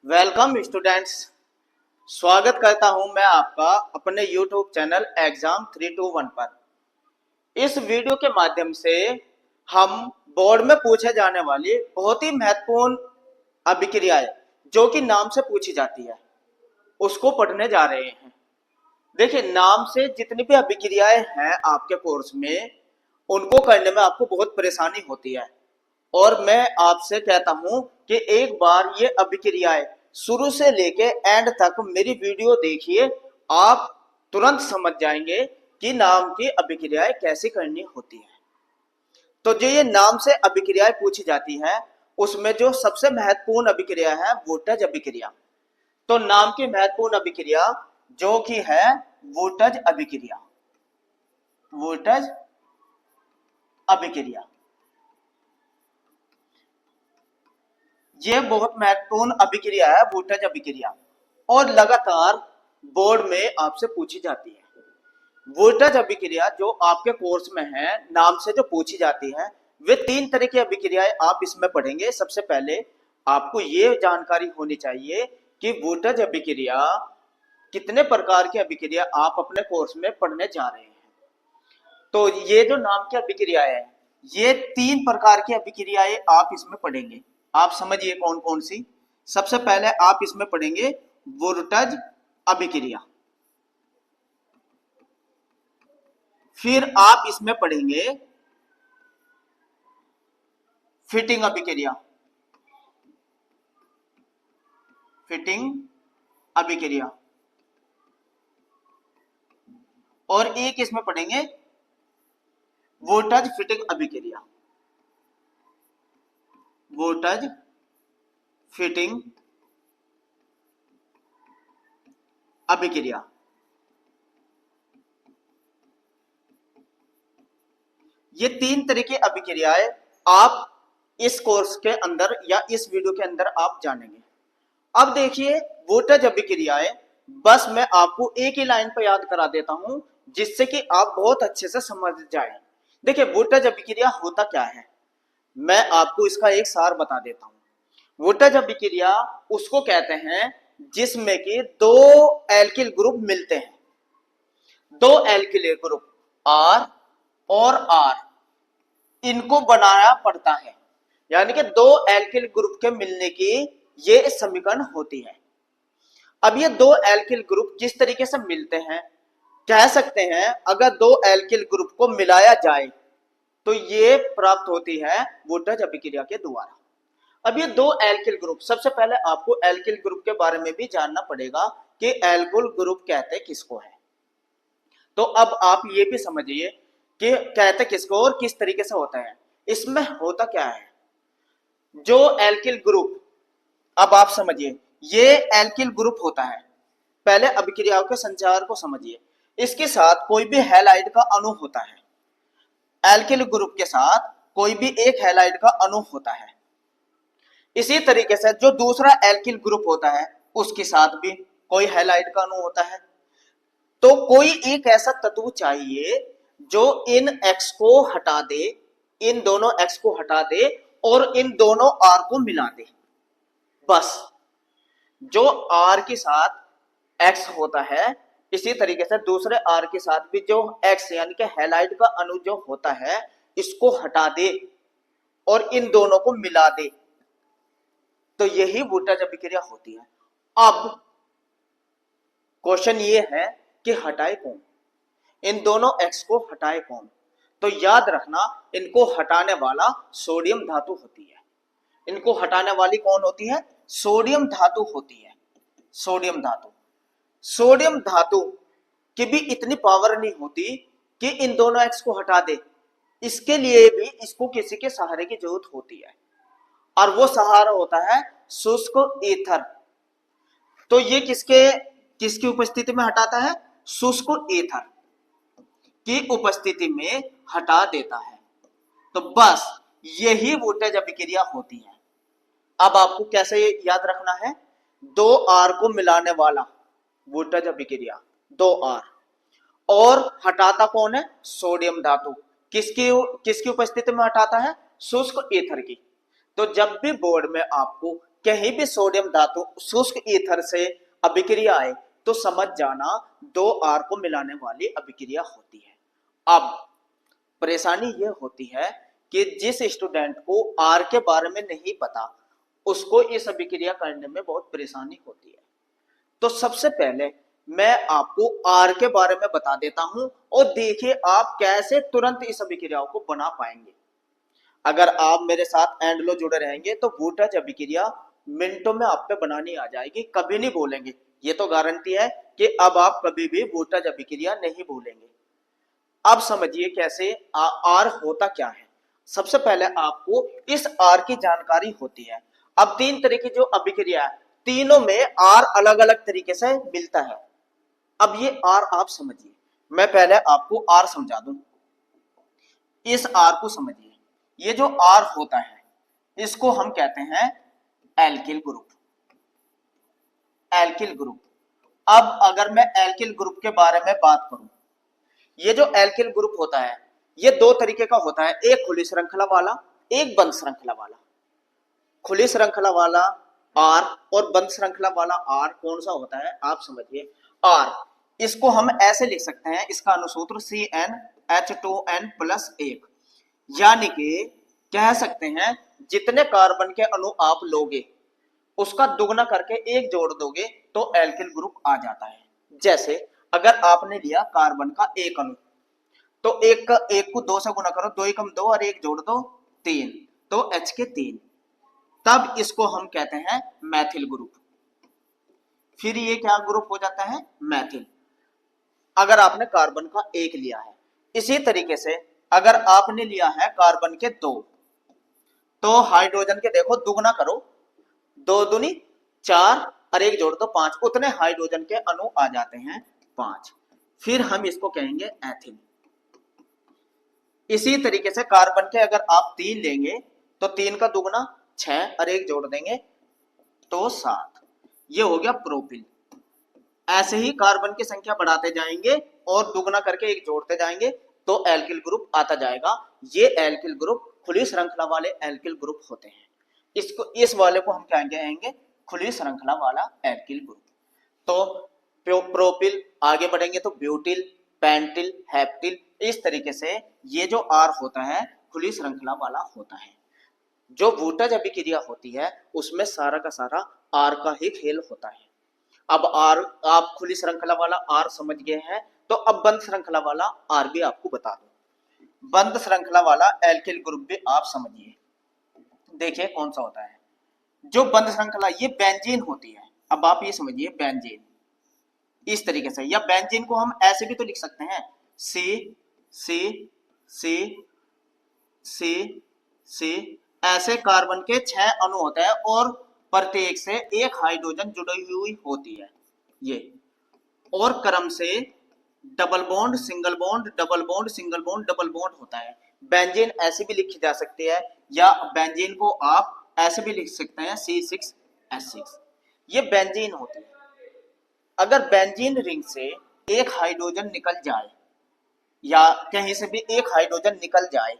Welcome students. स्वागत करता हूं मैं आपका अपने YouTube चैनल एग्जाम 321 पर। इस वीडियो के माध्यम से हम बोर्ड में पूछे जाने वाली बहुत ही महत्वपूर्ण अभिक्रियाएं जो कि नाम से पूछी जाती है उसको पढ़ने जा रहे हैं। देखिए, नाम से जितनी भी अभिक्रियाएं हैं आपके कोर्स में उनको करने में आपको बहुत परेशानी होती है और मैं आपसे कहता हूं कि एक बार ये अभिक्रियाएं शुरू से लेके एंड तक मेरी वीडियो देखिए, आप तुरंत समझ जाएंगे कि नाम की अभिक्रियाएं कैसे करनी होती है। तो जो ये नाम से अभिक्रियाएं पूछी जाती है उसमें जो सबसे महत्वपूर्ण अभिक्रिया है वोल्टेज अभिक्रिया। तो नाम की महत्वपूर्ण अभिक्रिया जो कि है वोल्टेज अभिक्रिया। वोल्टेज अभिक्रिया ये बहुत महत्वपूर्ण अभिक्रिया है, वोल्टेज अभिक्रिया, और लगातार बोर्ड में आपसे पूछी जाती है। वोल्टेज अभिक्रिया जो आपके कोर्स में है नाम से जो पूछी जाती है वे तीन तरह की अभिक्रियाएं आप इसमें पढ़ेंगे। सबसे पहले आपको ये जानकारी होनी चाहिए कि वोल्टेज अभिक्रिया कितने प्रकार की अभिक्रिया आप अपने कोर्स में पढ़ने जा रहे हैं। तो ये जो नाम की अभिक्रिया है ये तीन प्रकार की अभिक्रियाएं आप इसमें पढ़ेंगे। आप समझिए कौन कौन सी। सबसे पहले आप इसमें पढ़ेंगे वोल्टेज अभिक्रिया, फिर आप इसमें पढ़ेंगे फिटिंग अभिक्रिया, फिटिंग अभिक्रिया, और एक इसमें पढ़ेंगे वोल्टेज फिटिंग अभिक्रिया। वोल्टेज फिटिंग अभिक्रिया। ये तीन तरह की अभिक्रियाएं आप इस कोर्स के अंदर या इस वीडियो के अंदर आप जानेंगे। अब देखिए, वोल्टेज अभिक्रियाएं बस मैं आपको एक ही लाइन पर याद करा देता हूं जिससे कि आप बहुत अच्छे से समझ जाएं। देखिए, वोल्टेज अभिक्रिया होता क्या है मैं आपको इसका एक सार बता देता हूं। वोल्टेज अभिक्रिया उसको कहते हैं जिसमें कि दो एल्किल ग्रुप मिलते हैं। दो एल्किल ग्रुप आर और आर इनको बनाना पड़ता है, यानी कि दो एल्किल ग्रुप के मिलने की ये समीकरण होती है। अब ये दो एल्किल ग्रुप जिस तरीके से मिलते हैं कह सकते हैं अगर दो एल्किल ग्रुप को मिलाया जाए तो ये प्राप्त होती है वोल्टेज अभिक्रिया के द्वारा। अब ये दो एल्किल ग्रुप, सबसे पहले आपको एल्किल ग्रुप के बारे में भी जानना पड़ेगा कि एल्किल ग्रुप कहते किसको है। तो अब आप ये भी समझिए कि कहते किसको और किस तरीके से होता है। इसमें होता क्या है, जो एल्किल ग्रुप, अब आप समझिए ये एल्किल ग्रुप होता है। पहले अभिक्रियाओं के संचार को समझिए। इसके साथ कोई भी हैलाइड का अणु होता है। एल्किल ग्रुप के साथ कोई भी एक हैलाइड का अणु होता है। इसी तरीके से जो दूसरा एल्किल ग्रुप होता है उसके साथ भी कोई हैलाइड का अणु होता है। तो कोई एक ऐसा तत्व चाहिए जो इन एक्स को हटा दे, इन दोनों एक्स को हटा दे और इन दोनों आर को मिला दे। बस जो आर के साथ एक्स होता है इसी तरीके से दूसरे आर के साथ भी जो एक्स यानी कि हैलाइड का अणु जो होता है इसको हटा दे और इन दोनों को मिला दे, तो यही वोल्टेज अभिक्रिया होती है। अब क्वेश्चन ये है कि हटाए कौन, इन दोनों एक्स को हटाए कौन। तो याद रखना इनको हटाने वाला सोडियम धातु होती है। इनको हटाने वाली कौन होती है, सोडियम धातु होती है। सोडियम धातु, सोडियम धातु की भी इतनी पावर नहीं होती कि इन दोनों एक्स को हटा दे। इसके लिए भी इसको किसी के सहारे की जरूरत होती है और वो सहारा होता है शुष्क ईथर। तो ये किसके किसकी उपस्थिति में हटाता है, शुष्क ईथर की उपस्थिति में हटा देता है। तो बस यही वोल्टेज अभिक्रिया होती है। अब आपको कैसे याद रखना है, दो आर को मिलाने वाला वोल्टेज अभिक्रिया, दो आर, और हटाता कौन है, सोडियम धातु। किसकी उपस्थिति में हटाता है, शुष्क ईथर की। तो जब भी बोर्ड में आपको कहीं भी सोडियम धातु शुष्क ईथर से अभिक्रिया आए तो समझ जाना दो आर को मिलाने वाली अभिक्रिया होती है। अब परेशानी यह होती है कि जिस स्टूडेंट को आर के बारे में नहीं पता उसको इस अभिक्रिया करने में बहुत परेशानी होती है। तो सबसे पहले मैं आपको आर के बारे में बता देता हूं और देखिए आप कैसे तुरंत इस अभिक्रियाओं को बना पाएंगे। अगर आप मेरे साथ एंड लो जुड़े रहेंगे तो वोल्टेज अभिक्रिया मिनटों में आप पे बनानी आ जाएगी, कभी नहीं भूलेंगे। ये तो गारंटी है कि अब आप कभी भी वोल्टेज अभिक्रिया नहीं भूलेंगे। अब समझिए कैसे आर होता क्या है। सबसे पहले आपको इस आर की जानकारी होती है। अब तीन तरह की जो अभिक्रिया है तीनों में आर अलग अलग तरीके से मिलता है। अब ये आर आप समझिए, मैं पहले आपको आर समझा दूं। इस आर को समझिए, ये जो आर होता है इसको हम कहते हैं एल्किल ग्रुप। Alkyl group. अब अगर मैं एल्किल ग्रुप के बारे में बात करूं, ये जो एल्किल ग्रुप होता है ये दो तरीके का होता है, एक खुली श्रृंखला वाला, एक बंद श्रृंखला वाला। खुली श्रृंखला वाला आर और बंद श्रृंखला वाला आर कौन सा होता है आप समझिए। आर इसको हम ऐसे लिख सकते हैं, इसका अनुसूत्र CnH2n+1, यानी कि कह सकते हैं जितने कार्बन के अणु आप लोगे उसका दुगना करके एक जोड़ दोगे तो एल्किल ग्रुप आ जाता है। जैसे अगर आपने लिया कार्बन का एक अणु तो एक को 2 से गुना करो, 2 एकम 2 और एक जोड़ दो 3, तो H के 3, तब इसको हम कहते हैं मैथिल ग्रुप। फिर ये क्या ग्रुप हो जाता है, मैथिल, अगर आपने कार्बन का एक लिया है। इसी तरीके से अगर आपने लिया है कार्बन के 2 तो हाइड्रोजन के देखो दुगना करो, 2 दूनी 4 और एक जोड़ दो 5, उतने हाइड्रोजन के अणु आ जाते हैं 5। फिर हम इसको कहेंगे एथिल। इसी तरीके से कार्बन के अगर आप 3 लेंगे तो 3 का दुगना 6 और एक जोड़ देंगे तो 7, ये हो गया प्रोपिल। ऐसे ही कार्बन की संख्या बढ़ाते जाएंगे और दुगना करके एक जोड़ते जाएंगे तो एल्किल ग्रुप आता जाएगा। ये एल्किल ग्रुप खुली श्रृंखला वाले एल्किल ग्रुप होते हैं। इसको इस वाले को हम क्या कहेंगे, खुली श्रृंखला वाला एल्किल ग्रुप। तो प्रोपिल, आगे बढ़ेंगे तो ब्यूटिल, पेंटिल, हेप्टिल, इस तरीके से ये जो आर होता है खुली श्रृंखला वाला होता है। जो वोल्टेज अभिक्रिया होती है उसमें सारा का सारा आर का ही खेल होता है। अब आर आप खुली श्रृंखला वाला आर समझ गए हैं तो अब बंद श्रृंखला वाला आर भी आपको बता दो। बंद श्रृंखला वाला एल्किल ग्रुप भी आप समझिए, देखिए कौन सा होता है। जो बंद श्रृंखला ये बेंजीन होती है। अब आप ये समझिए बेंजीन इस तरीके से, या बेंजीन को हम ऐसे भी तो लिख सकते हैं सी सी सी सी सी, ऐसे कार्बन के 6 अणु होते हैं और प्रत्येक से एक हाइड्रोजन जुड़ी हुई होती है ये, और क्रम से double bond single bond double bond single bond double bond होता है। बेंजीन ऐसे भी लिखी जा सकती है या बेंजीन को आप ऐसे भी लिख सकते हैं C6H6, ये बेंजीन होती है। अगर बेंजीन रिंग से एक हाइड्रोजन निकल जाए या कहीं से भी एक हाइड्रोजन निकल जाए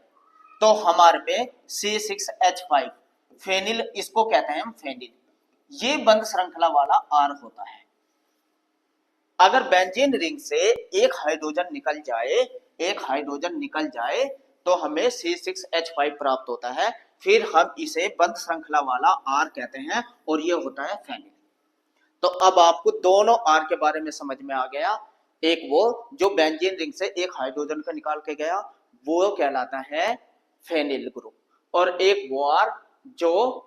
तो हमारे पे C6H5 फेनिल, इसको कहते हैं हम फेनिल, ये बंद श्रृंखला वाला आर होता है। अगर बेंजीन रिंग से एक हाइड्रोजन निकल जाए तो हमें C6H5 प्राप्त होता है, फिर हम इसे बंद श्रृंखला वाला आर कहते हैं और ये होता है फेनिल। तो अब आपको दोनों आर के बारे में समझ में आ गया। एक वो जो बेंजीन रिंग से एक हाइड्रोजन को निकाल के गया वो कहलाता है फेनिल ग्रुप, और एक वो आर जो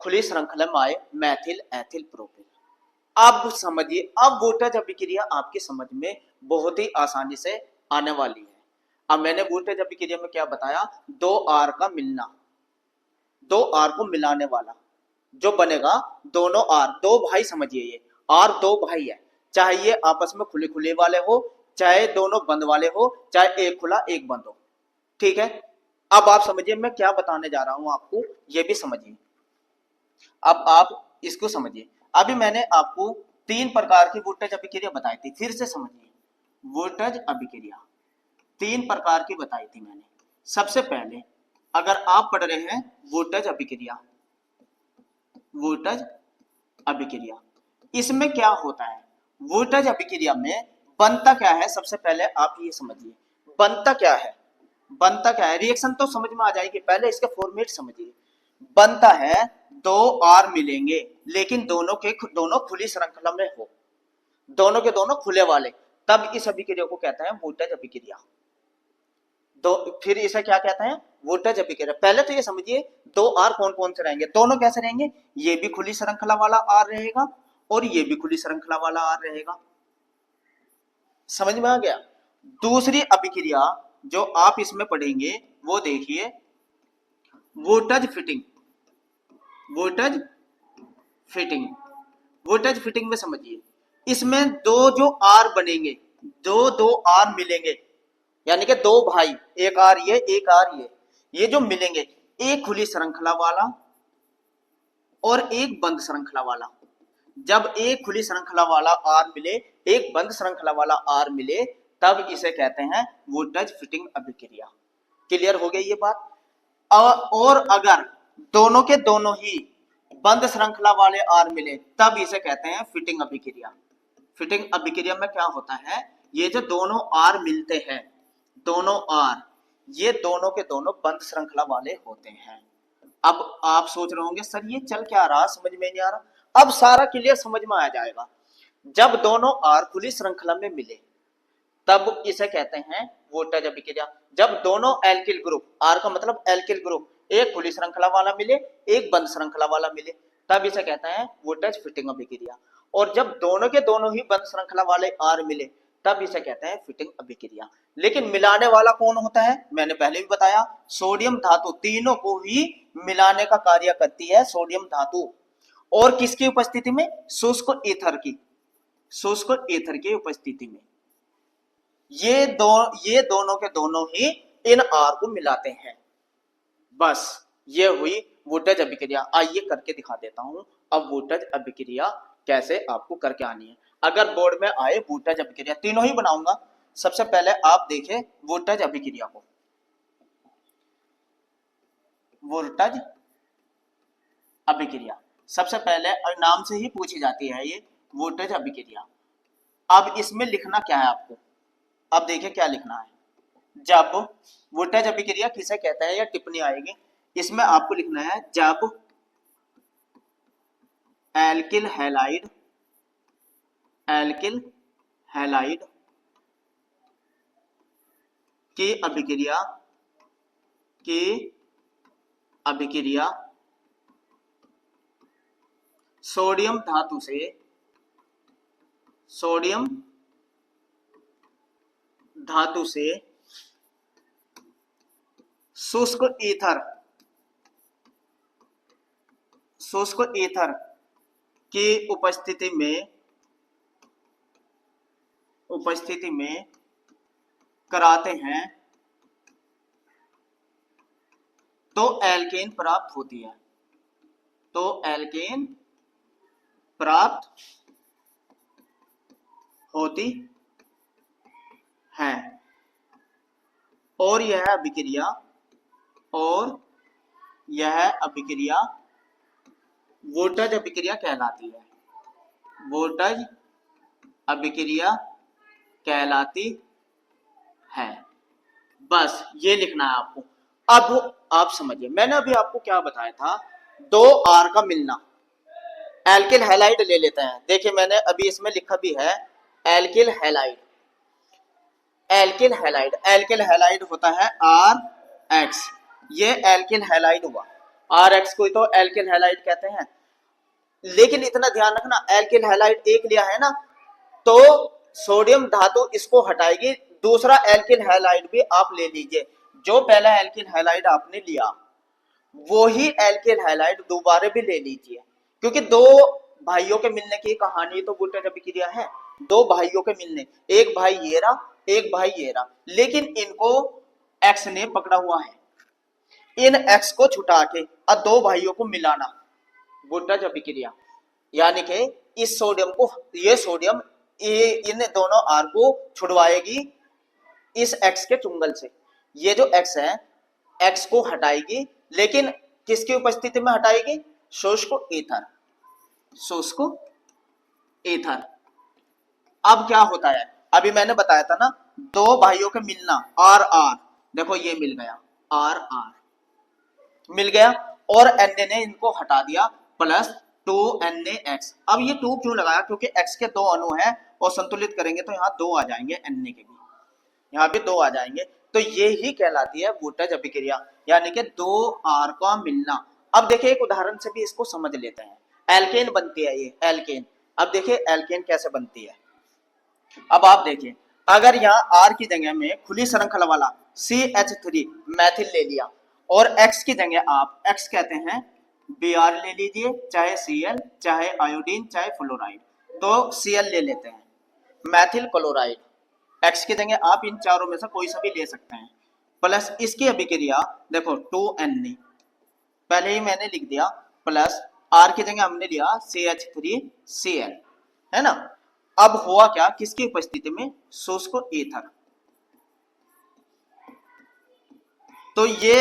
खुली श्रृंखला में आए मैथिल एथिल प्रोपिल। अब समझिए, अब वोल्टेज अभिक्रिया आपकी समझ में बहुत ही आसानी से आने वाली है। अब मैंने वोल्टेज अभिक्रिया में क्या बताया, दो आर का मिलना, दो आर को मिलाने वाला जो बनेगा, दोनों आर दो भाई, समझिए ये आर दो भाई है, चाहे ये आपस में खुले खुले वाले हो, चाहे दोनों बंद वाले हो, चाहे एक खुला एक बंद हो, ठीक है। अब आप समझिए मैं क्या बताने जा रहा हूं आपको, ये भी समझिए। अब आप इसको समझिए, अभी मैंने आपको 3 प्रकार की वोल्टेज अभिक्रिया बताई थी, फिर से समझिए। वोल्टेज अभिक्रिया 3 प्रकार की बताई थी मैंने। सबसे पहले अगर आप पढ़ रहे हैं वोल्टेज अभिक्रिया, वोल्टेज अभिक्रिया। इसमें क्या होता है, वोल्टेज अभिक्रिया में बनता क्या है, सबसे पहले आप ये समझिए बनता क्या है। बनता क्या है, रिएक्शन तो समझ में आ जाएगी, पहले इसका फॉर्मेट समझिए। बनता है दो आर मिलेंगे, लेकिन दोनों के दोनों खुली श्रृंखला में हो, दोनों के दोनों खुले वाले, तब इस अभिक्रिया को कहते हैं वोल्टेज अभिक्रिया। दो, फिर इसे क्या कहते हैं, वोल्टेज अभिक्रिया। पहले तो ये समझिए दो आर कौन कौन से रहेंगे, दोनों कैसे रहेंगे, ये भी खुली श्रृंखला वाला आर रहेगा और ये भी खुली श्रृंखला वाला आर रहेगा। समझ में आ गया। दूसरी अभिक्रिया जो आप इसमें पढ़ेंगे वो देखिए voltage fitting. Voltage fitting, voltage fitting में समझिए, इसमें दो जो आर बनेंगे, दो दो आर मिलेंगे, यानी कि दो भाई, एक आर ये एक आर ये जो मिलेंगे, एक खुली श्रृंखला वाला और एक बंद श्रृंखला वाला। जब एक खुली श्रृंखला वाला आर मिले, एक बंद श्रृंखला वाला आर मिले, तब इसे कहते हैं वोल्टेज फिटिंग अभिक्रिया। क्लियर हो गई ये बात। और अगर दोनों के दोनों ही बंद श्रृंखला वाले आर मिले, तब इसे कहते हैं फिटिंग अभिक्रिया। फिटिंग अभिक्रिया में क्या होता है, ये जो दोनों आर मिलते हैं, दोनों आर, ये दोनों के दोनों बंद श्रृंखला वाले होते हैं। अब आप सोच रहे होंगे सर ये चल क्या रहा, समझ में नहीं आ रहा। अब सारा क्लियर समझ में आ जाएगा। जब दोनों आर खुली श्रृंखला में मिले, तब इसे कहते हैं वोल्टेज अभिक्रिया। जब दोनों एल्किल ग्रुप, आर का मतलब एल्किल ग्रुप, एक खुली श्रृंखला वाला मिले, एक बंद श्रृंखला वाला मिले, तब इसे कहते हैं वोल्टेज फिटिंग अभिक्रिया। और जब दोनों के दोनों ही बंद श्रृंखला वाले आर मिले, तब इसे कहते हैं फिटिंग अभिक्रिया। लेकिन मिलाने वाला कौन होता है, मैंने पहले भी बताया, सोडियम धातु तीनों को ही मिलाने का कार्य करती है सोडियम धातु। और किसकी उपस्थिति में, शुष्क ईथर की, शुष्क ईथर की उपस्थिति में ये दोनों के दोनों ही इन आर को मिलाते हैं। बस ये हुई वोल्टेज अभिक्रिया। आइए करके दिखा देता हूं अब वोल्टेज अभिक्रिया कैसे आपको करके आनी है। अगर बोर्ड में आए वोल्टेज अभिक्रिया, तीनों ही बनाऊंगा। सबसे पहले आप देखें वोल्टेज अभिक्रिया को, वोल्टेज अभिक्रिया सबसे पहले नाम से ही पूछी जाती है ये वोल्टेज अभिक्रिया। अब इसमें लिखना क्या है आपको, अब देखिए क्या लिखना है। जब वोल्टेज अभिक्रिया किसे कहते हैं, या टिप्पणी आएगी, इसमें आपको लिखना है जब एल्किल हैलाइड, एल्किल हैलाइड की अभिक्रिया सोडियम धातु से, सोडियम धातु से शुष्क ईथर, शुष्क ईथर की उपस्थिति में कराते हैं, तो एल्केन प्राप्त होती है, तो एल्केन प्राप्त होती है। और यह अभिक्रिया, और यह अभिक्रिया वोल्टेज अभिक्रिया कहलाती है, वोल्टेज अभिक्रिया कहलाती है। बस ये लिखना है आपको। अब आप समझिए, मैंने अभी आपको क्या बताया था, दो आर का मिलना, एल्किल हैलाइड ले लेते हैं। देखिए मैंने अभी इसमें लिखा भी है alkyl halide, alkyl halide, alkyl halide होता है आर एक्स, ये एल्किल हैलाइड हुआ, आर एक्स को तो एल्किल हैलाइड कहते हैं। लेकिन इतना ध्यान रखना, एल्किल हैलाइड एक लिया है ना, तो सोडियम धातु इसको हटाएगी, दूसरा एल्किल हैलाइड भी आप ले लीजिए। जो पहला एल्किल हैलाइड आपने लिया वो ही एल्किल हैलाइड दोबारा भी ले लीजिए, क्योंकि दो भाइयों के मिलने की कहानी तो वोल्टेज अभिक्रिया है। दो भाइयों के मिलने, एक भाई ये रहा, एक भाई ये रहा, लेकिन इनको एक्स ने पकड़ा हुआ है, इन एक्स को छुटा के और दो भाइयों को मिलाना, वोल्टेज अभिक्रिया। यानी कि इस सोडियम को, ये सोडियम इन दोनों आर को छुड़वाएगी इस एक्स के चुंगल से। ये जो एक्स है, एक्स को हटाएगी, लेकिन किसकी उपस्थिति में हटाएगी, शुष्क ईथर, शुष्क ईथर। अब क्या होता है, अभी मैंने बताया था ना, दो भाइयों के मिलना, आर आर, देखो ये मिल गया, आर आर मिल गया, और एन ने इनको हटा दिया, प्लस 2NaX। अब ये 2 क्यों लगाया, क्योंकि X के दो अणु हैं और संतुलित करेंगे तो यहाँ 2 आ जाएंगे, Na के भी यहाँ भी 2 आ जाएंगे, तो ये ही कहलाती है वोल्टेज अभिक्रिया, यानी कि दो आर का मिलना। अब देखिए एक उदाहरण से भी इसको समझ लेते हैं, एल्केन बनती है ये, एल्केन। अब देखिए एल्केन कैसे बनती है, अब आप देखिए, अगर यहाँ R की जगह में खुली श्रृंखला वाला CH3 मैथिल ले लिया, और X की जगह आप X कहते हैं Br ले लीजिए, चाहे Cl, चाहे आयोडीन, चाहे फ्लोराइड, तो Cl ले लेते हैं, मैथिल क्लोराइड। X की जगह आप इन चारों में से कोई सा भी ले सकते हैं, प्लस इसकी अभिक्रिया देखो 2Na, पहले ही मैंने लिख दिया, प्लस R की जगह हमने लिया CH3Cl, है ना। अब हुआ क्या, किसकी उपस्थिति में, शुष्क ईथर। तो ये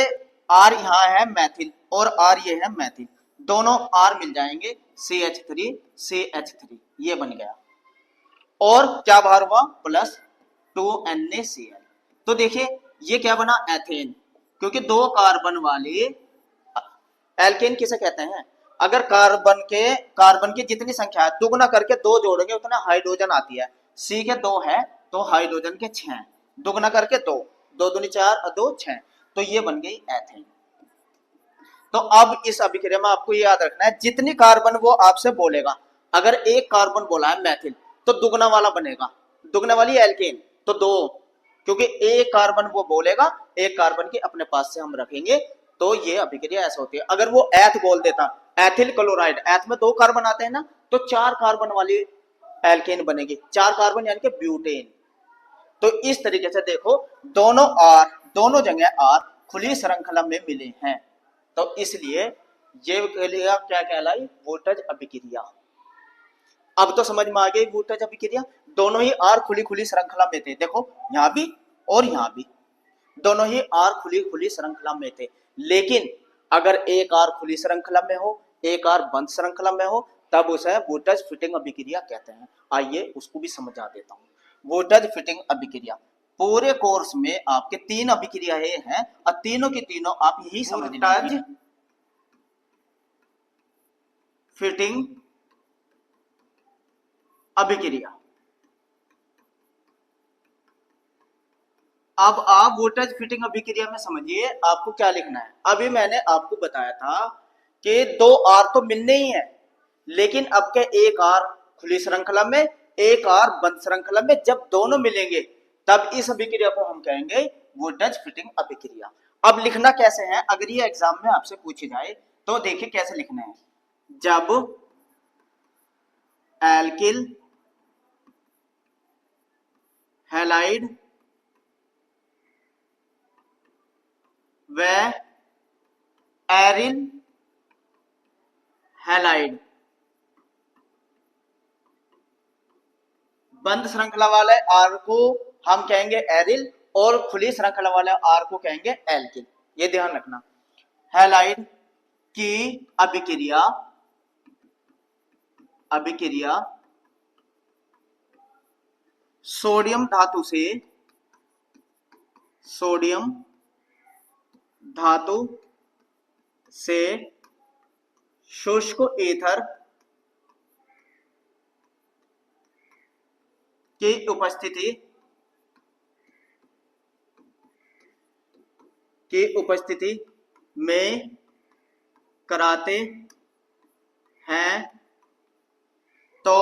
R यहां है मैथिल, और R ये है मैथिल, दोनों R मिल जाएंगे, CH3 ये बन गया, और क्या बाहर हुआ, प्लस 2NaCl। तो देखिए ये क्या बना, एथेन, क्योंकि दो कार्बन वाले, एल्केन किसे कहते हैं, अगर कार्बन की जितनी संख्या है दुगुना करके दो जोड़ेंगे उतना हाइड्रोजन आती है, सी के दो है तो हाइड्रोजन के 6, दुगुना करके दो, दो दूनी 4 और दो 6, तो ये बन गई एथेन। तो अब इस अभिक्रिया में आपको ये याद रखना है, जितनी कार्बन वो आपसे बोलेगा, अगर एक कार्बन बोला है मैथिल तो दुगना वाला बनेगा, दुगना वाली एल्केन तो दो, क्योंकि एक कार्बन वो बोलेगा, एक कार्बन की अपने पास से हम रखेंगे, तो ये अभिक्रिया ऐसा होती है। अगर वो एथ बोल देता, एथिल क्लोराइड, एथ में दो कार्बन आते हैं ना, तो 4 कार्बन वाली एल्केन बनेगी, 4 कार्बन यानी कि ब्यूटेन। तो इस तरीके से देखो, दोनों आर, दोनों जगह आर खुली श्रृंखला में मिले हैं, तो इसलिए ये क्या कहलाई, वोल्टेज अभिक्रिया। अब तो समझ में आ गई वोल्टेज अभिक्रिया, दोनों ही आर खुली खुली श्रृंखला में थे, देखो यहां भी और यहां भी दोनों ही आर खुली खुली श्रृंखला में थे, लेकिन अगर एक आर खुली श्रृंखला में हो, एक आर बंद श्रृंखला में हो, तब उसे वोल्टेज फिटिंग अभिक्रिया कहते हैं। आइए उसको भी समझा देता हूं। वोल्टेज फिटिंग अभिक्रिया, पूरे कोर्स में आपके 3 अभिक्रियाएं हैं, और तीनों की तीनों आप यही समझ लीजिए, फिटिंग अभिक्रिया। अब आप वोल्टेज फिटिंग अभिक्रिया में समझिए आपको क्या लिखना है। अभी मैंने आपको बताया था कि दो आर तो मिलने ही है, लेकिन अब के एक आर खुली श्रृंखला में, एक आर बंद श्रृंखला में, जब दोनों मिलेंगे तब इस अभिक्रिया को हम कहेंगे वोल्टेज फिटिंग अभिक्रिया। अब लिखना कैसे है, अगर ये एग्जाम में आपसे पूछी जाए तो देखिए कैसे लिखना है, जब एल्किल हैलाइड व एरिल हैलाइड बंद श्रृंखला वाले आर को हम कहेंगे एरिल, और खुली श्रृंखला वाले आर को कहेंगे एल्किल, ये ध्यान रखना। हैलाइड की अभिक्रिया, अभिक्रिया सोडियम धातु से, सोडियम धातु से शुष्क ईथर की उपस्थिति में कराते हैं, तो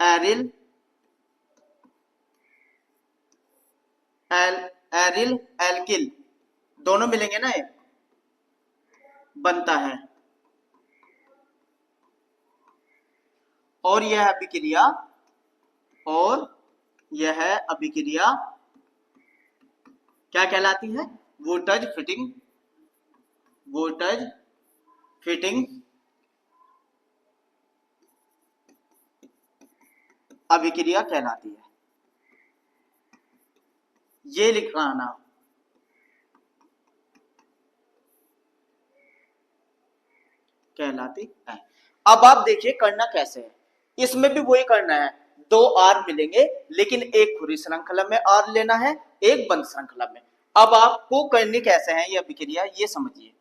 एरिल एरिल एल्किल दोनों मिलेंगे ना, ये बनता है, और यह अभिक्रिया, और यह अभिक्रिया क्या कहलाती है, वोल्टेज फिटिंग, वोल्टेज फिटिंग अभिक्रिया कहलाती है। ये लिखाना, कहलाती है। अब आप देखिए करना कैसे है, इसमें भी वही करना है, दो आर मिलेंगे लेकिन एक खुली श्रृंखला में आर लेना है, एक बंद श्रृंखला में। अब आपको करनी कैसे है ये अभिक्रिया, ये समझिए।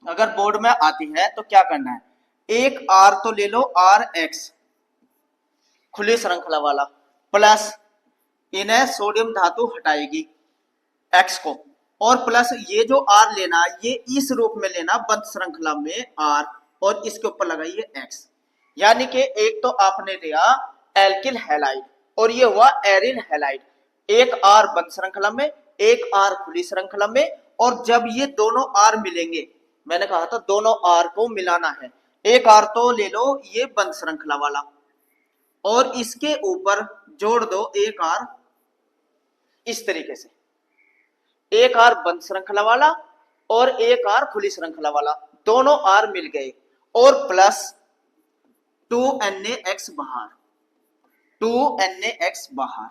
अगर बोर्ड में आती है तो क्या करना है, एक आर तो ले लो, आर एक्स खुली श्रृंखला वाला, प्लस इन्हें सोडियम धातु हटाएगी एक्स को, और प्लस ये जो आर लेना ये इस रूप में लेना बंद श्रृंखला में आर, और इसके ऊपर लगाइए एक्स। यानी कि एक तो आपने लिया एल्किल हैलाइड और ये हुआ एरिल हैलाइड, एक आर बंद श्रृंखला में एक आर खुली श्रृंखला में, और जब ये दोनों आर मिलेंगे, मैंने कहा था दोनों आर को मिलाना है, एक आर तो ले लो ये बंद श्रृंखला वाला और इसके ऊपर जोड़ दो एक आर, इस तरीके से एक आर बंद श्रृंखला वाला और एक आर खुली श्रृंखला वाला, दोनों आर मिल गए, और प्लस 2NaX बाहर, 2NaX बाहर,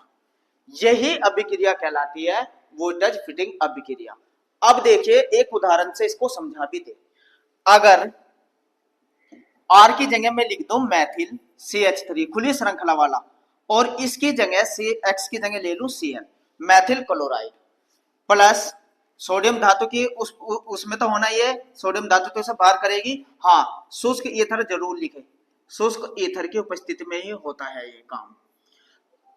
यही अभिक्रिया कहलाती है वोल्टेज फिटिंग अभिक्रिया। अब देखिए एक उदाहरण से इसको समझा भी दे, अगर आर की जगह में लिख दो मैथिल CH3 खुली श्रृंखला वाला, और इसकी जगह CX की जगह ले लूं Cl Maithil chloride, plus sodium धातु की उसमें तो होना ही है, सोडियम धातु तो इसे बाहर करेगी, हाँ शुष्क ईथर जरूर लिखे, शुष्क ईथर की उपस्थिति में ही होता है ये काम।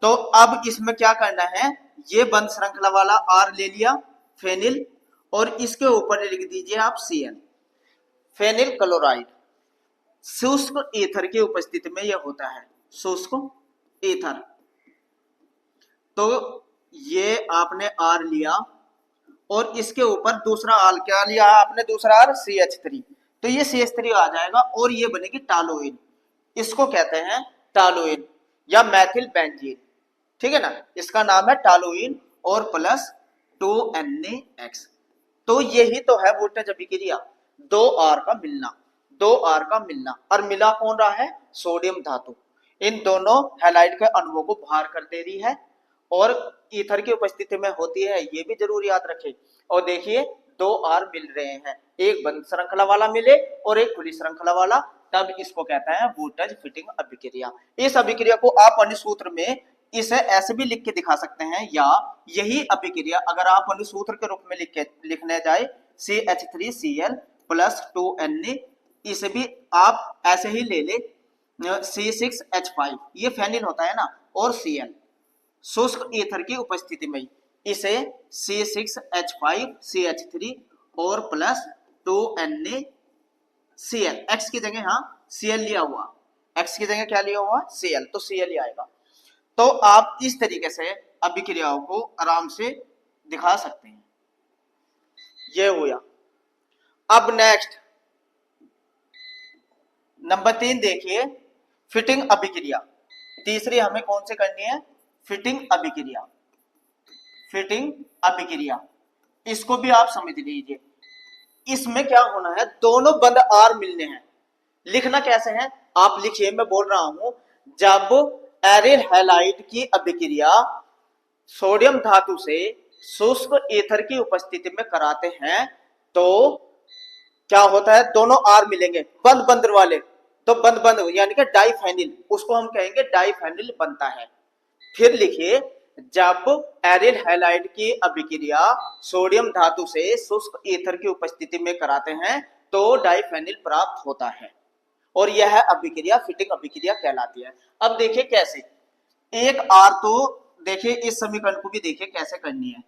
तो अब इसमें क्या करना है, ये बंद श्रृंखला वाला आर ले लिया फेनिल, और इसके ऊपर लिख दीजिए आप Cl फेनिल क्लोराइड, शुष्क ईथर की उपस्थिति में यह होता है शुष्क ईथर। तो ये आपने आर लिया और इसके ऊपर दूसरा आर क्या लिया आपने, दूसरा आर CH3, तो ये CH3 आ जाएगा और ये बनेगी टालोइन, इसको कहते हैं टालोइन या मैथिल बेंजीन, ठीक है ना, इसका नाम है टालोइन, और प्लस 2NaX। तो यही तो है वोल्टेज अभिक्रिया, दो आर का मिलना, दो आर का मिलना, और मिला कौन रहा है, सोडियम धातु इन दोनों हैलाइड के अणुओं को बाहर कर दे रही है और ईथर की उपस्थिति में होती है, ये भी जरूर याद रखें। और देखिए दो आर मिल रहे हैं, एक बंद श्रृंखला वाला मिले और एक खुली श्रृंखला वाला, तब इसको कहता है वोल्टेज फिटिंग अभिक्रिया। इस अभिक्रिया को आप अनुसूत्र में इसे ऐसे भी लिख के दिखा सकते हैं, या यही अभिक्रिया अगर आप अनुसूत्र के रूप में लिखने जाए CH3Cl प्लस 2Na, इसे भी आप ऐसे ही ले ले C6H5, ये फेनिल होता है ना, और Cl शुष्क ईथर की उपस्थिति में इसे C6H5 CH3 और प्लस 2NaCl, X की जगह हाँ Cl लिया हुआ, X की जगह क्या लिया हुआ Cl, तो Cl ही आएगा। तो आप इस तरीके से अभिक्रियाओं को आराम से दिखा सकते हैं, ये हुआ। अब नेक्स्ट नंबर 3 देखिए, फिटिंग अभिक्रिया, तीसरी हमें कौन से करनी है, फिटिंग अभिक्रिया, फिटिंग अभिक्रिया, इसको भी आप समझ लीजिए। इसमें क्या होना है, दोनों बंद आर मिलने हैं, लिखना कैसे है आप लिखिए, मैं बोल रहा हूं, जब एरिल हैलाइड की अभिक्रिया सोडियम धातु से शुष्क ईथर की उपस्थिति में कराते हैं तो क्या होता है, दोनों आर मिलेंगे बंद बंद वाले, तो बंद बंद यानी कि डाइफेनिल, उसको हम कहेंगे डाइफेनिल बनता है। फिर लिखिए, जब एरिल हैलाइड की अभिक्रिया सोडियम धातु से शुष्क ईथर की उपस्थिति में कराते हैं तो डाइफेनिल प्राप्त होता है, और यह अभिक्रिया फिटिंग अभिक्रिया कहलाती है। अब देखिए कैसे, एक आर तो देखिए इस समीकरण को भी देखिए कैसे करनी है,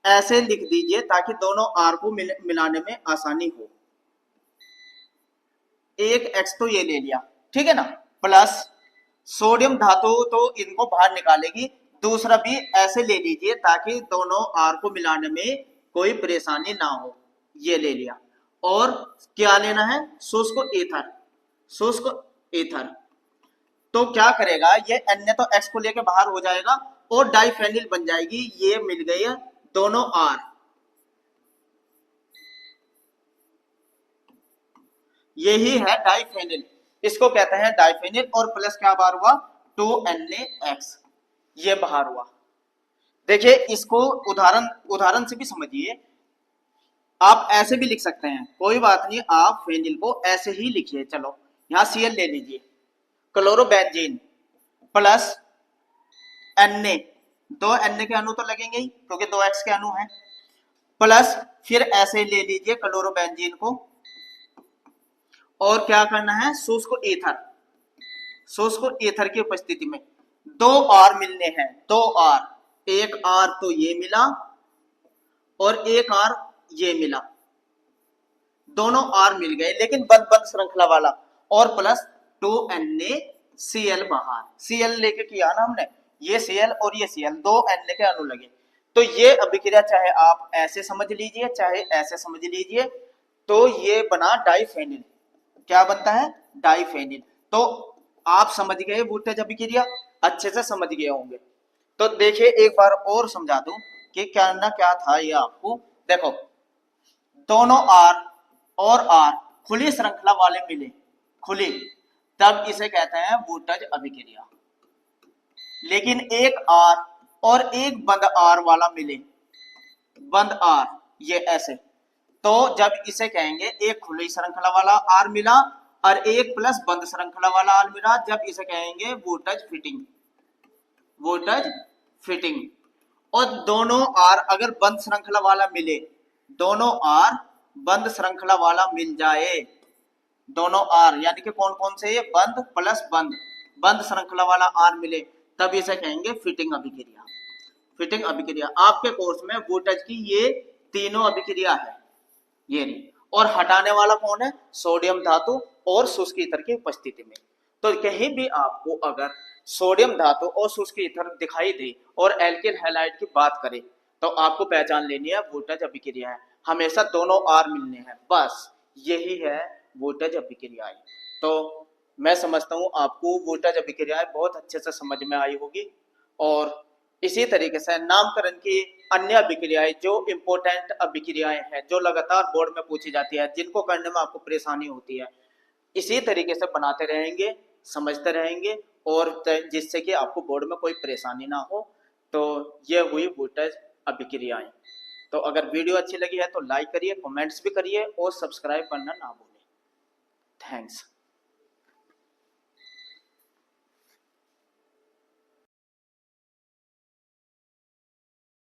ऐसे लिख दीजिए ताकि दोनों आर को मिलाने में आसानी हो। एक एक्स तो ये ले लिया, ठीक है ना, प्लस सोडियम धातु तो इनको बाहर निकालेगी, दूसरा भी ऐसे ले लीजिए ताकि दोनों आर को मिलाने में कोई परेशानी ना हो, ये ले लिया। और क्या लेना है, शुष्क ईथर, शुष्क ईथर, तो क्या करेगा ये अन्य तो एक्स को लेके बाहर हो जाएगा और डाइफेनिल बन जाएगी, ये मिल गई है दोनों आर, यही है डाइफेनिल, इसको कहते हैं डाइफेनिल, और प्लस क्या बाहर हुआ 2NaX, ये बाहर हुआ। देखिए इसको उदाहरण से भी समझिए, आप ऐसे भी लिख सकते हैं, कोई बात नहीं, आप फेनिल को ऐसे ही लिखिए। चलो यहां Cl ले लीजिए, क्लोरोबेंजीन प्लस Na, दो Na के अणु तो लगेंगे ही क्योंकि दो X के अणु हैं, प्लस फिर ऐसे ले लीजिए क्लोरोबेंजीन को, और क्या करना है, शुष्क ईथर, शुष्क ईथर की उपस्थिति में दो R मिलने हैं, दो R, एक R तो ये मिला और एक R ये मिला, दोनों R मिल गए लेकिन बंद बंद श्रृंखला वाला, और प्लस 2NaCl बाहर, Cl लेके किया ना हमने, ये Cl और ये Cl, दो Na के अणु लगे। तो ये अभिक्रिया चाहे आप ऐसे समझ लीजिए चाहे ऐसे समझ लीजिए, तो ये बना डाइफेनिल। क्या बनता है, डाइफेनिल। तो आप समझ गए वोल्टेज अभिक्रिया, अच्छे से समझ गए होंगे। तो देखिए एक बार और समझा दूं कि क्या ना क्या था ये आपको। देखो दोनों R और R खुली श्रृंखला वाले मिले, खुली, तब इसे कहते हैं वोल्टेज अभिक्रिया। लेकिन एक R और एक बंद R वाला मिले, बंद R ये ऐसे, तो जब इसे कहेंगे एक खुली श्रृंखला वाला R मिला और एक प्लस बंद श्रृंखला वाला R मिला, जब इसे कहेंगे वोल्टेज फिटिंग, वोल्टेज फिटिंग। और दोनों R अगर बंद श्रृंखला वाला मिले, दोनों R बंद श्रृंखला वाला मिल जाए, दोनों R यानी कि कौन कौन से, ये बंद प्लस बंद, बंद श्रृंखला वाला R मिले, तब इसे कहेंगे फिटिंग अभिक्रिया। फिटिंग अभिक्रिया आपके कोर्स में वोल्टेज की ये तीनों अभिक्रिया है, ये नहीं। और हटाने वाला कौन है, सोडियम धातु और शुष्क ईथर की उपस्थिति में। तो कहीं भी आपको अगर सोडियम धातु और शुष्क ईथर दिखाई दे और एल्किल हैलाइड की बात करें, तो आपको पहचान लेनी है वोल्टेज अभिक्रिया है, हमेशा दोनों R मिलने हैं, बस यही है वोल्टेज अभिक्रियाएं। तो मैं समझता हूं आपको वोल्टेज अभिक्रियाएं बहुत अच्छे से समझ में आई होगी। और इसी तरीके से नामकरण की अन्य अभिक्रियाएं जो इंपॉर्टेंट अभिक्रियाएं हैं, जो लगातार बोर्ड में पूछी जाती है, जिनको करने में आपको परेशानी होती है, इसी तरीके से बनाते रहेंगे, समझते रहेंगे, और जिससे कि आपको बोर्ड में कोई परेशानी ना हो। तो ये हुई वोल्टेज अभिक्रियाएं। तो अगर वीडियो अच्छी लगी है तो लाइक करिए, कमेंट्स भी करिए और सब्सक्राइब करना ना भूलें। थैंक्स।